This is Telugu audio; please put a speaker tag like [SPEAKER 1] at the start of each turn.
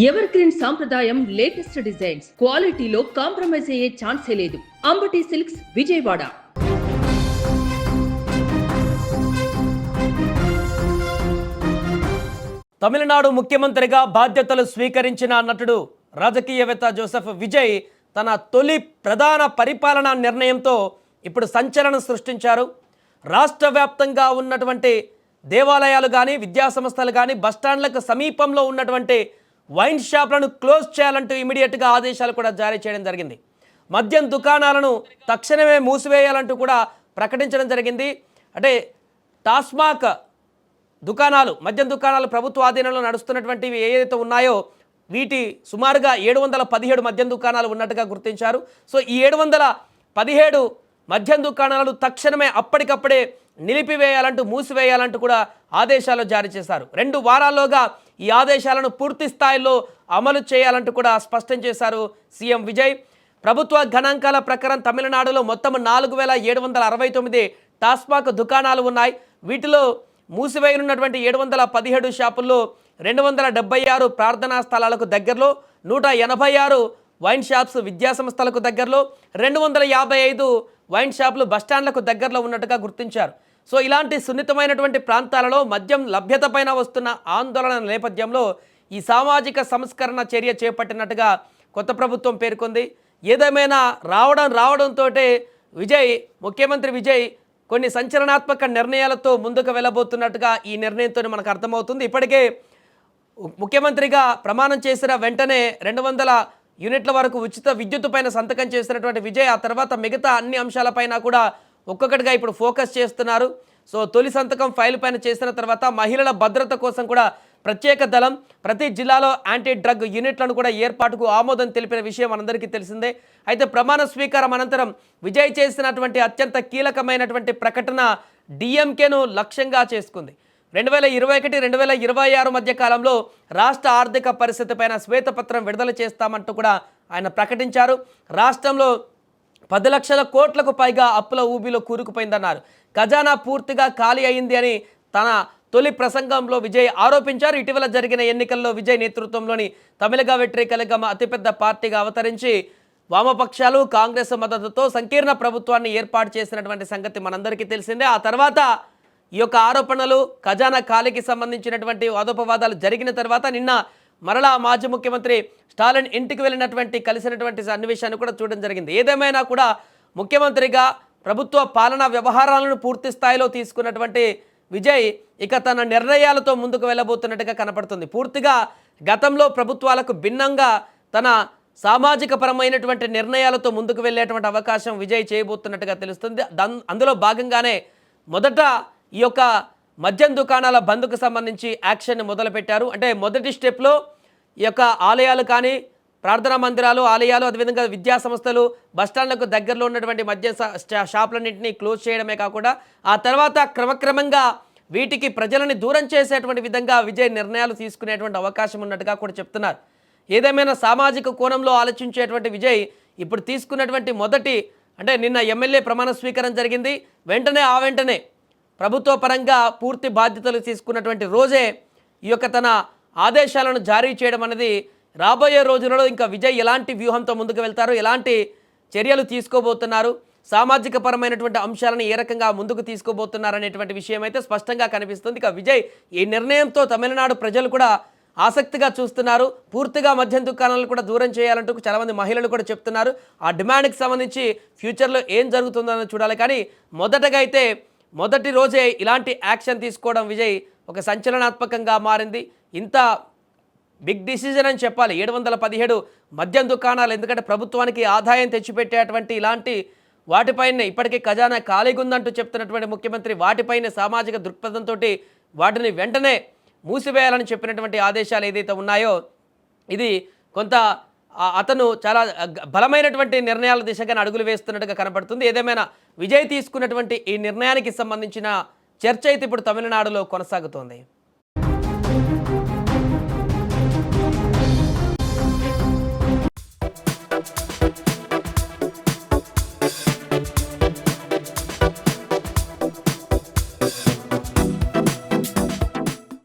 [SPEAKER 1] ఎవర్ గ్రీన్ సాంప్రదాయం లేటెస్ట్ డిజైన్స్ క్వాలిటీలో కాంప్రమైజ్ అయ్యే ఛాన్సే లేదు. అంబటి సిల్క్స్ విజయవాడ.
[SPEAKER 2] తమిళనాడు ముఖ్యమంత్రిగా బాధ్యతలు స్వీకరించిన నటుడు రాజకీయవేత్త జోసెఫ్ విజయ్ తన తొలి ప్రధాన పరిపాలనా నిర్ణయంతో ఇప్పుడు సంచలనం సృష్టించారు. రాష్ట్ర వ్యాప్తంగా ఉన్నటువంటి దేవాలయాలు కానీ విద్యాసంస్థలు కానీ బస్టాండ్లకు సమీపంలో ఉన్నటువంటి వైన్ షాప్లను క్లోజ్ చేయాలంటూ ఇమీడియట్గా ఆదేశాలు కూడా జారీ చేయడం జరిగింది. మద్యం దుకాణాలను తక్షణమే మూసివేయాలంటూ కూడా ప్రకటించడం జరిగింది. అంటే టాస్మాక్ దుకాణాలు, మద్యం దుకాణాలు ప్రభుత్వ ఆధీనంలో నడుస్తున్నటువంటివి ఏదైతే ఉన్నాయో వీటి సుమారుగా 717 మద్యం దుకాణాలు ఉన్నట్టుగా గుర్తించారు. సో ఈ 717 మద్యం దుకాణాలను తక్షణమే అప్పటికప్పుడే నిలిపివేయాలంటూ మూసివేయాలంటూ కూడా ఆదేశాలు జారీ చేశారు. 2 వారాల్లోగా ఈ ఆదేశాలను పూర్తి స్థాయిలో అమలు చేయాలంటూ కూడా స్పష్టం చేశారు సీఎం విజయ్. ప్రభుత్వ గణాంకాల ప్రకారం తమిళనాడులో మొత్తం 4769 టాస్మాక్ దుకాణాలు ఉన్నాయి. వీటిలో మూసివేయనున్నటువంటి 717 షాపుల్లో 276 ప్రార్థనా స్థలాలకు దగ్గరలో, 186 వైన్ షాప్స్ విద్యాసంస్థలకు దగ్గరలో, 255 వైన్ షాపులు బస్టాండ్లకు దగ్గరలో ఉన్నట్టుగా గుర్తించారు. సో ఇలాంటి సున్నితమైనటువంటి ప్రాంతాలలో మద్యం లభ్యత పైన వస్తున్న ఆందోళన నేపథ్యంలో ఈ సామాజిక సంస్కరణ చర్య చేపట్టినట్టుగా కొత్త ప్రభుత్వం పేర్కొంది. ఏదేమైనా రావడంతో ముఖ్యమంత్రి విజయ్ కొన్ని సంచలనాత్మక నిర్ణయాలతో ముందుకు వెళ్ళబోతున్నట్టుగా ఈ నిర్ణయంతో మనకు అర్థమవుతుంది. ఇప్పటికే ముఖ్యమంత్రిగా ప్రమాణం చేసిన వెంటనే 200 యూనిట్ల వరకు ఉచిత విద్యుత్ పైన సంతకం చేసినటువంటి విజయ్ ఆ తర్వాత మిగతా అన్ని అంశాలపైన కూడా ఒక్కొక్కటిగా ఇప్పుడు ఫోకస్ చేస్తున్నారు. సో తొలి సంతకం ఫైల్ పైన చేసిన తర్వాత మహిళల భద్రత కోసం కూడా ప్రత్యేక దళం, ప్రతి జిల్లాలో యాంటీ డ్రగ్ యూనిట్లను కూడా ఏర్పాటుకు ఆమోదం తెలిపిన విషయం మనందరికీ తెలిసిందే. అయితే ప్రమాణ స్వీకారం అనంతరం విజయ్ చేసినటువంటి అత్యంత కీలకమైనటువంటి ప్రకటన డిఎంకేను లక్ష్యంగా చేసుకుంది. 2021-2026 మధ్య కాలంలో రాష్ట్ర ఆర్థిక పరిస్థితి పైన శ్వేతపత్రం విడుదల చేస్తామంటూ కూడా ఆయన ప్రకటించారు. రాష్ట్రంలో 10 లక్షల కోట్లకు పైగా అప్పుల ఊబిలో కూరుకుపోయిందన్నారు. ఖజానా పూర్తిగా ఖాళీ అయింది అని తన తొలి ప్రసంగంలో విజయ్ ఆరోపించారు. ఇటీవల జరిగిన ఎన్నికల్లో విజయ్ నేతృత్వంలోని తమిళగ వెట్రికలగమ అతిపెద్ద పార్టీగా అవతరించి వామపక్షాలు కాంగ్రెస్ మద్దతుతో సంకీర్ణ ప్రభుత్వాన్ని ఏర్పాటు చేసినటువంటి సంగతి మనందరికీ తెలిసిందే. ఆ తర్వాత ఈ యొక్క ఆరోపణలు ఖజానా ఖాళీకి సంబంధించినటువంటి వాదోపవాదాలు జరిగిన తర్వాత నిన్న మరలా మాజీ ముఖ్యమంత్రి స్టాలిన్ ఇంటికి కలిసినటువంటి సన్నివేశాన్ని కూడా చూడడం జరిగింది. ఏదేమైనా కూడా ముఖ్యమంత్రిగా ప్రభుత్వ పాలనా వ్యవహారాలను పూర్తి స్థాయిలో తీసుకున్నటువంటి విజయ్ ఇక తన నిర్ణయాలతో ముందుకు వెళ్ళబోతున్నట్టుగా కనపడుతుంది. పూర్తిగా గతంలో ప్రభుత్వాలకు భిన్నంగా తన సామాజిక పరమైనటువంటి నిర్ణయాలతో ముందుకు వెళ్ళేటువంటి అవకాశం విజయ్ చేయబోతున్నట్టుగా తెలుస్తుంది. అందులో భాగంగానే మొదట ఈ యొక్క మద్యం దుకాణాల బంద్కు సంబంధించి యాక్షన్ మొదలుపెట్టారు. అంటే మొదటి స్టెప్లో ఈ యొక్క ఆలయాలు కానీ, ప్రార్థనా మందిరాలు, ఆలయాలు, అదేవిధంగా విద్యా సంస్థలు, బస్టాండ్లకు దగ్గరలో ఉన్నటువంటి మద్యం షాపులన్నింటినీ క్లోజ్ చేయడమే కాకుండా ఆ తర్వాత క్రమక్రమంగా వీటికి ప్రజలని దూరం చేసేటువంటి విధంగా విజయ్ నిర్ణయాలు తీసుకునేటువంటి అవకాశం ఉన్నట్టుగా కూడా చెప్తున్నారు. ఏదేమైనా సామాజిక కోణంలో ఆలోచించేటువంటి విజయ్ ఇప్పుడు తీసుకున్నటువంటి మొదటి అంటే నిన్న ఎమ్మెల్యే ప్రమాణ స్వీకారం జరిగింది. వెంటనే ప్రభుత్వ పరంగా పూర్తి బాధ్యతలు తీసుకున్నటువంటి రోజే ఈ యొక్క తన ఆదేశాలను జారీ చేయడం అనేది రాబోయే రోజులలో ఇంకా విజయ్ ఎలాంటి వ్యూహంతో ముందుకు వెళ్తారు, ఎలాంటి చర్యలు తీసుకోబోతున్నారు, సామాజిక పరమైనటువంటి అంశాలను ఏ రకంగా ముందుకు తీసుకోబోతున్నారు అనేటువంటి విషయం అయితే స్పష్టంగా కనిపిస్తుంది. ఇక విజయ్ ఈ నిర్ణయంతో తమిళనాడు ప్రజలు కూడా ఆసక్తిగా చూస్తున్నారు. పూర్తిగా మద్యం దుకాణాలను కూడా దూరం చేయాలంటూ చాలామంది మహిళలు కూడా చెప్తున్నారు. ఆ డిమాండ్కి సంబంధించి ఫ్యూచర్లో ఏం జరుగుతుందో చూడాలి. కానీ మొదటగా అయితే మొదటి రోజే ఇలాంటి యాక్షన్ తీసుకోవడం విజయ్ ఒక సంచలనాత్మకంగా మారింది. ఇంత బిగ్ డిసిజన్ అని చెప్పాలి. 717 మద్యం దుకాణాలు, ఎందుకంటే ప్రభుత్వానికి ఆదాయం తెచ్చిపెట్టేటువంటి ఇలాంటి వాటిపైనే ఇప్పటికీ ఖజానా ఖాళీగా ఉందంటూ చెప్తున్నటువంటి ముఖ్యమంత్రి వాటిపైనే సామాజిక దృక్పథంతో వాటిని వెంటనే మూసివేయాలని చెప్పినటువంటి ఆదేశాలు ఏదైతే ఉన్నాయో ఇది కొంత అతను చాలా బలమైనటువంటి నిర్ణయాల దిశగా అడుగులు వేస్తున్నట్టుగా కనపడుతుంది. ఏదేమైనా విజయ్ తీసుకున్నటువంటి ఈ నిర్ణయానికి సంబంధించిన చర్చ అయితే ఇప్పుడు తమిళనాడులో కొనసాగుతోంది.